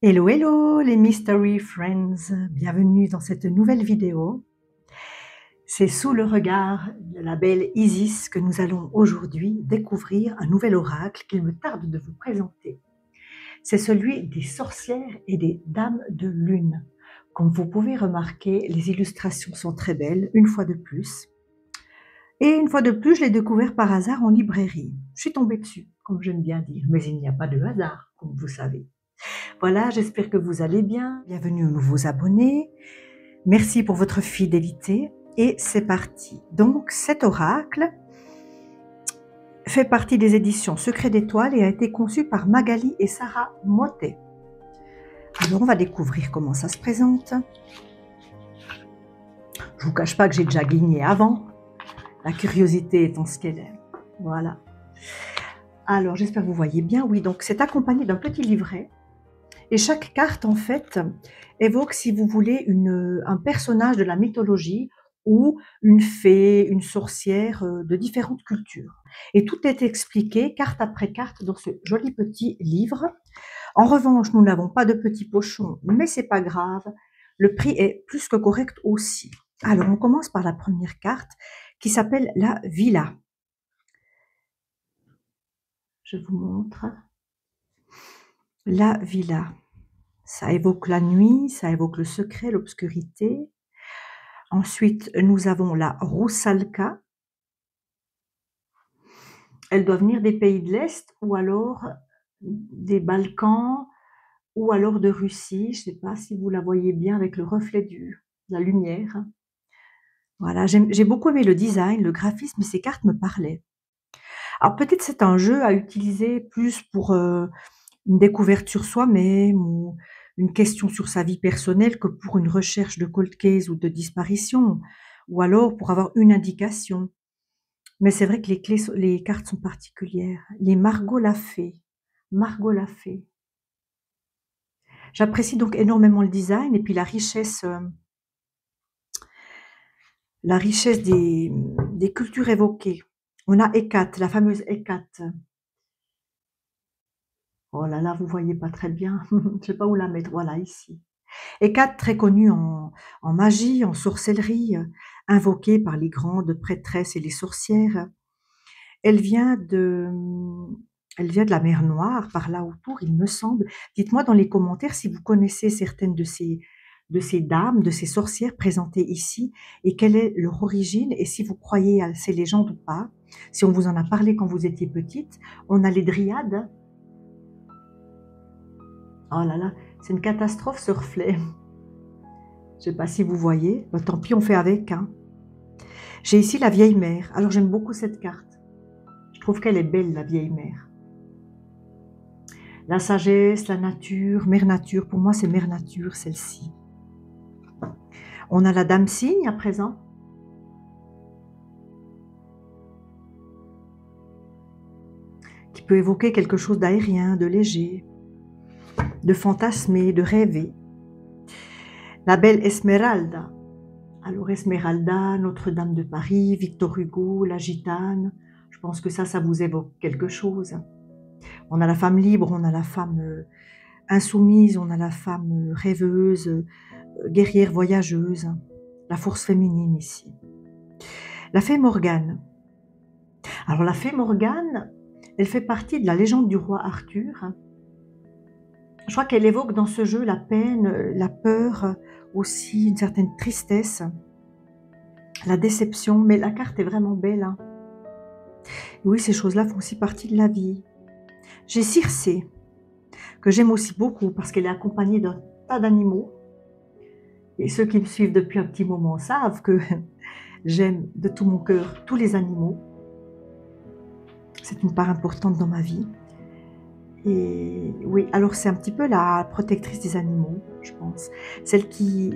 Hello, hello les Mystery Friends, bienvenue dans cette nouvelle vidéo. C'est sous le regard de la belle Isis que nous allons aujourd'hui découvrir un nouvel oracle qu'il me tarde de vous présenter. C'est celui des sorcières et des dames de lune. Comme vous pouvez remarquer, les illustrations sont très belles, une fois de plus. Et une fois de plus, je l'ai découvert par hasard en librairie. Je suis tombée dessus, comme j'aime bien dire, mais il n'y a pas de hasard, comme vous savez. Voilà, j'espère que vous allez bien. Bienvenue aux nouveaux abonnés. Merci pour votre fidélité. Et c'est parti. Donc, cet oracle fait partie des éditions Secret d'Étoiles et a été conçu par Magali et Sarah Motet. Alors, on va découvrir comment ça se présente. Je ne vous cache pas que j'ai déjà gagné avant. La curiosité étant ce qu'elle est. Voilà. Alors, j'espère que vous voyez bien. Oui, donc c'est accompagné d'un petit livret. Et chaque carte, en fait, évoque, si vous voulez, un personnage de la mythologie ou une fée, une sorcière de différentes cultures. Et tout est expliqué, carte après carte, dans ce joli petit livre. En revanche, nous n'avons pas de petits pochons, mais c'est pas grave. Le prix est plus que correct aussi. Alors, on commence par la première carte qui s'appelle la Villa. Je vous montre. La Villa. Ça évoque la nuit, ça évoque le secret, l'obscurité. Ensuite, nous avons la Roussalka. Elle doit venir des pays de l'Est ou alors des Balkans ou alors de Russie. Je ne sais pas si vous la voyez bien avec le reflet de la lumière. Voilà, j'ai beaucoup aimé le design, le graphisme, et ces cartes me parlaient. Alors peut-être c'est un jeu à utiliser plus pour une découverte sur soi-même ou une question sur sa vie personnelle que pour une recherche de cold case ou de disparition, ou alors pour avoir une indication. Mais c'est vrai que les cartes sont particulières. Les Margot la Fée. Margot la Fée. J'apprécie donc énormément le design et puis la richesse des cultures évoquées. On a Hécate, la fameuse Hécate. Oh là là, vous voyez pas très bien. Je ne sais pas où la mettre. Voilà, ici. Hécate, très connue en magie, en sorcellerie, invoquée par les grandes prêtresses et les sorcières. Elle vient de la mer Noire, par là autour, il me semble. Dites-moi dans les commentaires si vous connaissez certaines de ces dames, de ces sorcières présentées ici, et quelle est leur origine, et si vous croyez à ces légendes ou pas. Si on vous en a parlé quand vous étiez petite, on a les dryades. Oh là là, c'est une catastrophe ce reflet. Je ne sais pas si vous voyez. Bah, tant pis, on fait avec. Hein. J'ai ici la vieille mère. Alors j'aime beaucoup cette carte. Je trouve qu'elle est belle, la vieille mère. La sagesse, la nature, mère nature. Pour moi, c'est mère nature, celle-ci. On a la dame cygne à présent. Qui peut évoquer quelque chose d'aérien, de léger, de fantasmé, de rêvé. La belle Esmeralda. Alors Esmeralda, Notre-Dame de Paris, Victor Hugo, la gitane. Je pense que ça vous évoque quelque chose. On a la femme libre, on a la femme insoumise, on a la femme rêveuse, guerrière voyageuse, la force féminine ici. La fée Morgane. Alors la fée Morgane, elle fait partie de la légende du roi Arthur. Je crois qu'elle évoque dans ce jeu la peine, la peur, aussi une certaine tristesse, la déception, mais la carte est vraiment belle. Hein. Oui, ces choses-là font aussi partie de la vie. J'ai Circé, que j'aime aussi beaucoup parce qu'elle est accompagnée d'un tas d'animaux. Et ceux qui me suivent depuis un petit moment savent que j'aime de tout mon cœur tous les animaux. C'est une part importante dans ma vie. Et oui, alors c'est un petit peu la protectrice des animaux, je pense. Celle qui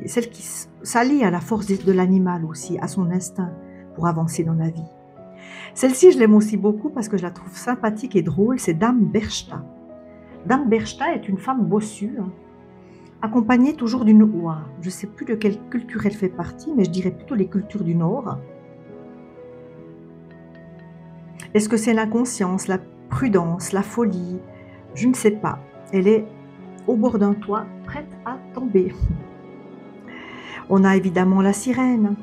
s'allie à la force de l'animal aussi, à son instinct pour avancer dans la vie. Celle-ci, je l'aime aussi beaucoup parce que je la trouve sympathique et drôle, c'est Dame Berchta. Dame Berchta est une femme bossue, hein, accompagnée toujours d'une oie. Je ne sais plus de quelle culture elle fait partie, mais je dirais plutôt les cultures du Nord. Est-ce que c'est l'inconscience, la prudence, la folie? Je ne sais pas. Elle est au bord d'un toit, prête à tomber. On a évidemment la sirène,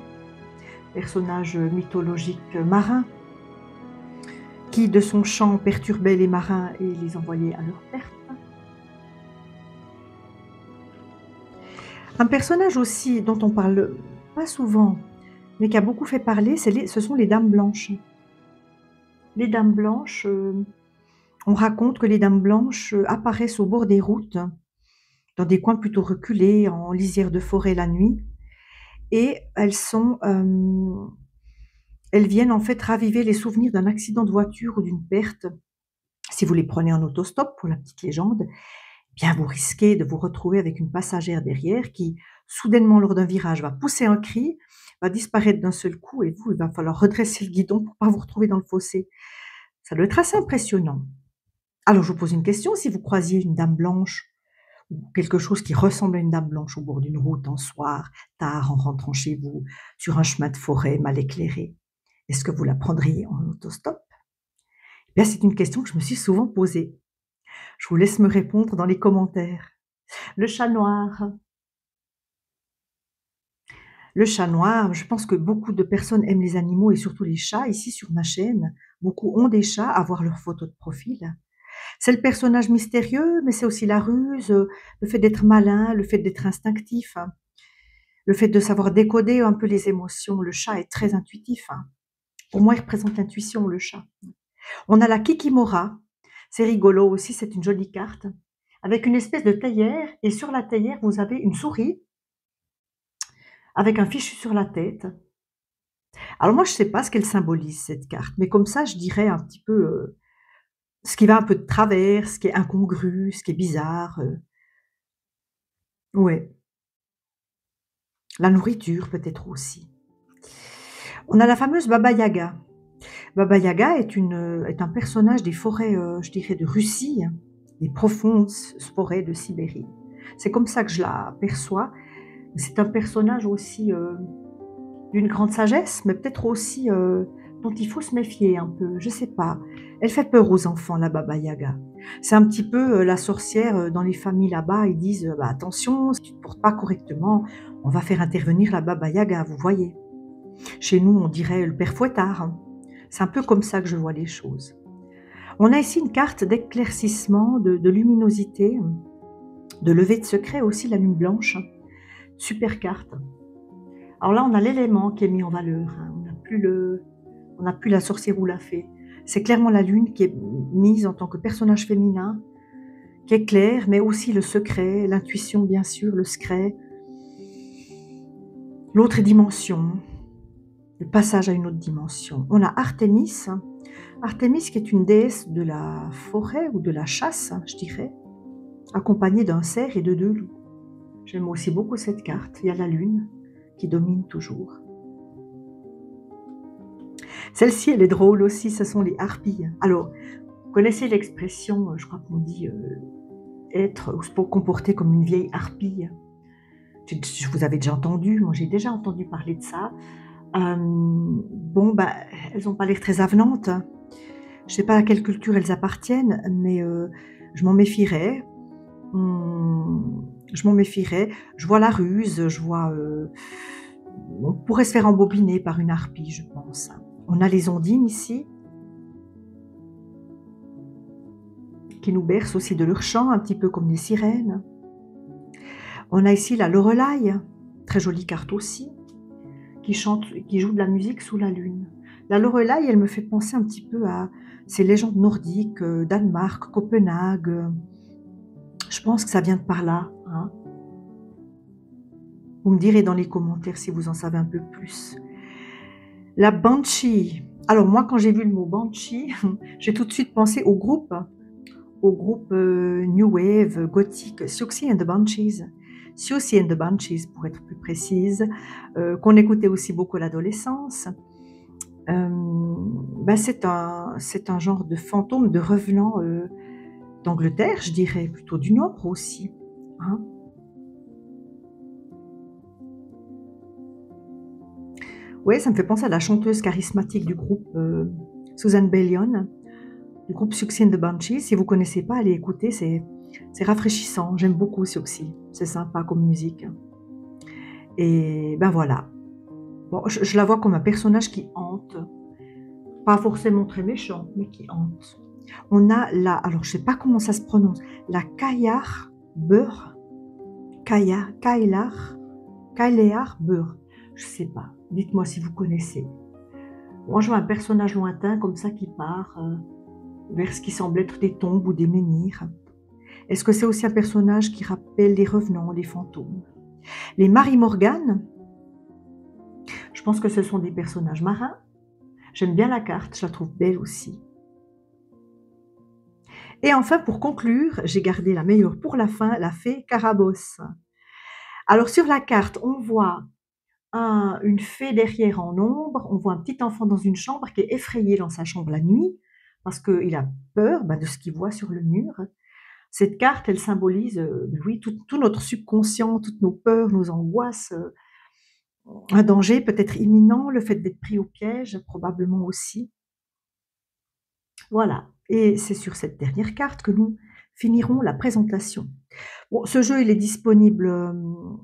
personnage mythologique marin, qui de son chant perturbait les marins et les envoyait à leur perte. Un personnage aussi dont on parle pas souvent, mais qui a beaucoup fait parler, ce sont les Dames Blanches. Les Dames Blanches, on raconte que les Dames Blanches apparaissent au bord des routes, dans des coins plutôt reculés, en lisière de forêt la nuit, et elles viennent en fait raviver les souvenirs d'un accident de voiture ou d'une perte. Si vous les prenez en autostop, pour la petite légende, bien vous risquez de vous retrouver avec une passagère derrière qui, soudainement lors d'un virage, va pousser un cri, va disparaître d'un seul coup et vous, il va falloir redresser le guidon pour ne pas vous retrouver dans le fossé. Ça doit être assez impressionnant. Alors je vous pose une question, si vous croisiez une dame blanche ou quelque chose qui ressemble à une dame blanche au bord d'une route en soir, tard en rentrant chez vous, sur un chemin de forêt mal éclairé, est-ce que vous la prendriez en autostop? Eh bien, c'est une question que je me suis souvent posée. Je vous laisse me répondre dans les commentaires. Le chat noir. Le chat noir, je pense que beaucoup de personnes aiment les animaux et surtout les chats. Ici sur ma chaîne, beaucoup ont des chats à voir leur photo de profil. C'est le personnage mystérieux, mais c'est aussi la ruse, le fait d'être malin, le fait d'être instinctif, le fait de savoir décoder un peu les émotions. Le chat est très intuitif. Pour moi, il représente l'intuition, le chat. On a la Kikimora. C'est rigolo aussi, c'est une jolie carte. Avec une espèce de théière, et sur la théière, vous avez une souris avec un fichu sur la tête. Alors moi, je ne sais pas ce qu'elle symbolise, cette carte, mais comme ça, je dirais un petit peu ce qui va un peu de travers, ce qui est incongru, ce qui est bizarre. Ouais. La nourriture, peut-être aussi. On a la fameuse Baba Yaga. Baba Yaga est un personnage des forêts, je dirais, de Russie, des profondes forêts de Sibérie. C'est comme ça que je la perçois. C'est un personnage aussi d'une grande sagesse, mais peut-être aussi dont il faut se méfier un peu, je sais pas. Elle fait peur aux enfants, la Baba Yaga. C'est un petit peu la sorcière dans les familles là-bas, ils disent bah, attention, si tu ne te portes pas correctement, on va faire intervenir la Baba Yaga, vous voyez. Chez nous, on dirait le père Fouettard. C'est un peu comme ça que je vois les choses. On a ici une carte d'éclaircissement, de luminosité, de levée de secret, aussi la lune blanche. Super carte. Alors là, on a l'élément qui est mis en valeur. On n'a plus la sorcière ou la fée. C'est clairement la lune qui est mise en tant que personnage féminin, qui est clair, mais aussi le secret, l'intuition bien sûr, le secret, l'autre dimension, le passage à une autre dimension. On a Artémis. Artémis qui est une déesse de la forêt ou de la chasse, je dirais, accompagnée d'un cerf et de 2 loups. J'aime aussi beaucoup cette carte. Il y a la lune qui domine toujours. Celle-ci, elle est drôle aussi, ce sont les harpies. Alors, vous connaissez l'expression, je crois qu'on dit être ou se comporter comme une vieille harpie. Je vous avais déjà entendu, moi j'ai déjà entendu parler de ça. Bon, bah, elles n'ont pas l'air très avenantes. Je ne sais pas à quelle culture elles appartiennent, mais je m'en méfierais. Je m'en méfierais. Je vois la ruse, je vois... on pourrait se faire embobiner par une harpie, je pense. On a les ondines ici, qui nous bercent aussi de leur chant, un petit peu comme les sirènes. On a ici la Lorelai, très jolie carte aussi, qui joue de la musique sous la lune. La Lorelai, elle me fait penser un petit peu à ces légendes nordiques, Danemark, Copenhague. Je pense que ça vient de par là. Hein. Vous me direz dans les commentaires si vous en savez un peu plus. La Banshee. Alors moi, quand j'ai vu le mot Banshee, j'ai tout de suite pensé au groupe New Wave, gothique, Siouxsie and the Banshees. Siouxsie and the Banshees, pour être plus précise, qu'on écoutait aussi beaucoup à l'adolescence. Ben c'est un genre de fantôme, de revenant d'Angleterre, je dirais, plutôt du Nord aussi. Hein. Oui, ça me fait penser à la chanteuse charismatique du groupe Susan Bellion, du groupe Siouxsie and the Banshees. Si vous ne connaissez pas, allez écouter, C'est rafraîchissant, j'aime beaucoup aussi. C'est sympa comme musique. Et ben voilà. Bon, je la vois comme un personnage qui hante. Pas forcément très méchant, mais qui hante. On a la, alors je sais pas comment ça se prononce, la Kayar Beur. Kailear Beur. Je sais pas. Dites-moi si vous connaissez. Moi, je vois un personnage lointain comme ça qui part vers ce qui semble être des tombes ou des menhirs. Est-ce que c'est aussi un personnage qui rappelle les revenants, les fantômes? Les Marie Morgan, je pense que ce sont des personnages marins. J'aime bien la carte, je la trouve belle aussi. Et enfin, pour conclure, j'ai gardé la meilleure pour la fin, la fée Carabosse. Alors sur la carte, on voit une fée derrière en ombre, on voit un petit enfant dans une chambre qui est effrayé dans sa chambre la nuit, parce qu'il a peur de ce qu'il voit sur le mur. Cette carte, elle symbolise, oui, tout notre subconscient, toutes nos peurs, nos angoisses, un danger peut-être imminent, le fait d'être pris au piège, probablement aussi. Voilà, et c'est sur cette dernière carte que nous finirons la présentation. Bon, ce jeu, il est disponible,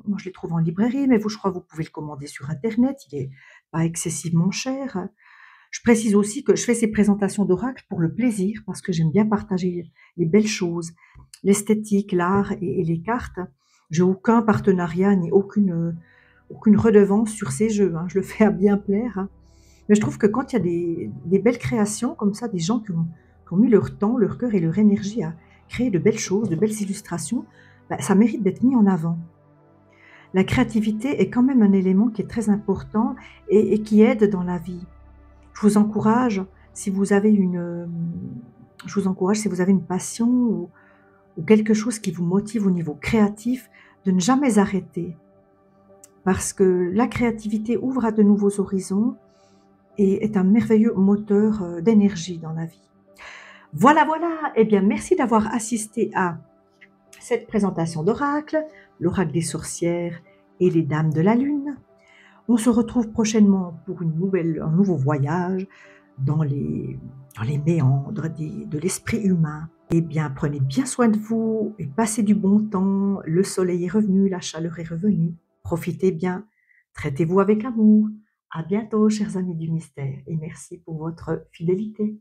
moi je les trouve en librairie, mais vous, je crois, vous pouvez le commander sur internet, il est pas excessivement cher. Je précise aussi que je fais ces présentations d'oracle pour le plaisir, parce que j'aime bien partager les belles choses, l'esthétique, l'art et les cartes. J'ai aucun partenariat ni aucune redevance sur ces jeux, hein, je le fais à bien plaire, hein. Mais je trouve que quand il y a des belles créations comme ça, des gens qui ont mis leur temps, leur cœur et leur énergie à créer de belles choses, de belles illustrations, ça mérite d'être mis en avant. La créativité est quand même un élément qui est très important et qui aide dans la vie. Je vous encourage, si vous avez une passion ou quelque chose qui vous motive au niveau créatif, de ne jamais arrêter. Parce que la créativité ouvre à de nouveaux horizons et est un merveilleux moteur d'énergie dans la vie. Voilà, voilà. Eh bien, merci d'avoir assisté à cette présentation d'oracle, l'oracle des sorcières et les dames de la lune. On se retrouve prochainement pour un nouveau voyage dans les méandres de l'esprit humain. Eh bien, prenez bien soin de vous et passez du bon temps. Le soleil est revenu, la chaleur est revenue. Profitez bien, traitez-vous avec amour. À bientôt, chers amis du mystère, et merci pour votre fidélité.